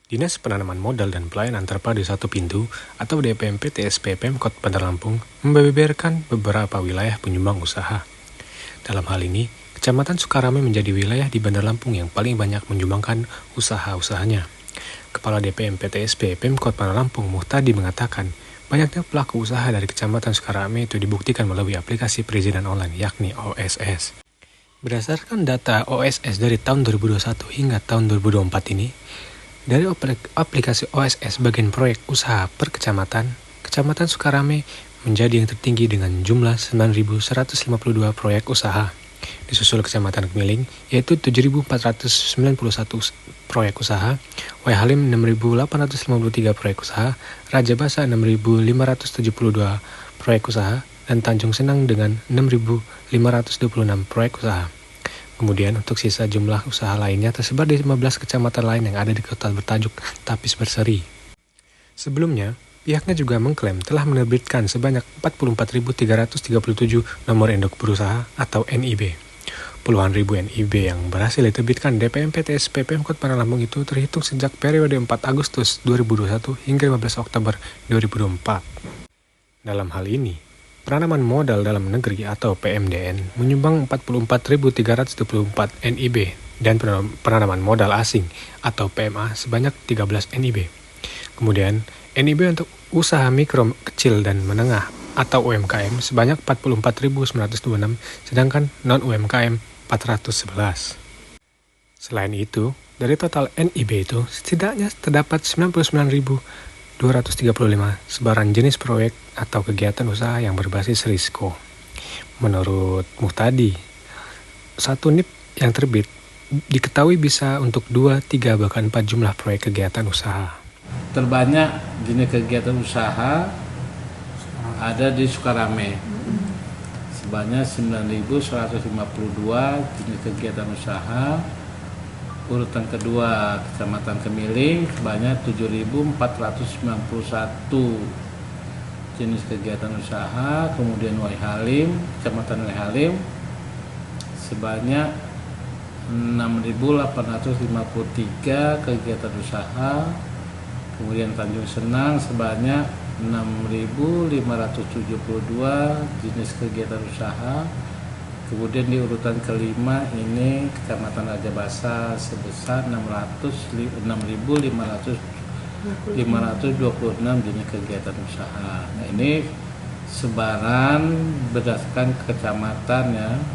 Dinas Penanaman Modal dan Pelayanan Terpadu Satu Pintu atau DPMP TSP Pemkot Bandar Lampung membeberkan beberapa wilayah penyumbang usaha. Dalam hal ini, Kecamatan Sukarame menjadi wilayah di Bandar Lampung yang paling banyak menyumbangkan usaha-usahanya. Kepala DPMP TSP Pemkot Bandar Lampung Muhtadi mengatakan, banyaknya pelaku usaha dari Kecamatan Sukarame itu dibuktikan melalui aplikasi perizinan online yakni OSS. Berdasarkan data OSS dari tahun 2021 hingga tahun 2024 ini, dari aplikasi OSS bagian proyek usaha per kecamatan, Kecamatan Sukarame menjadi yang tertinggi dengan jumlah 9.152 proyek usaha. Disusul Kecamatan Kemiling, yaitu 7.491 proyek usaha, Waihalim 6.853 proyek usaha, Raja Basa 6.572 proyek usaha, dan Tanjung Senang dengan 6.526 proyek usaha. Kemudian untuk sisa jumlah usaha lainnya tersebar di 15 kecamatan lain yang ada di kota bertajuk Tapis Berseri. Sebelumnya, pihaknya juga mengklaim telah menerbitkan sebanyak 44.337 nomor induk berusaha atau NIB. Puluhan ribu NIB yang berhasil diterbitkan DPMP TSP Pemkot Bandar Lampung itu terhitung sejak periode 4 Agustus 2021 hingga 15 Oktober 2024. Dalam hal ini, penanaman modal dalam negeri atau PMDN menyumbang 44.324 NIB dan penanaman modal asing atau PMA sebanyak 13 NIB. Kemudian, NIB untuk usaha mikro, kecil, dan menengah atau UMKM sebanyak 44.926, sedangkan non-UMKM 411. Selain itu, dari total NIB itu setidaknya terdapat 99.235 sebaran jenis proyek atau kegiatan usaha yang berbasis risiko. Menurut Muhtadi, satu NIB yang terbit diketahui bisa untuk 2, 3, bahkan 4 jumlah proyek kegiatan usaha. Terbanyak jenis kegiatan usaha ada di Sukarame, sebanyak 9.152 jenis kegiatan usaha. Urutan kedua Kecamatan Kemiling sebanyak 7.491 jenis kegiatan usaha. Kemudian Waihalim, Kecamatan Waihalim sebanyak 6.853 kegiatan usaha. Kemudian Tanjung Senang sebanyak 6.572 jenis kegiatan usaha. Kemudian di urutan kelima ini Kecamatan Raja Basa sebesar 6.526 jenis kegiatan usaha. Nah, ini sebaran berdasarkan kecamatan ya.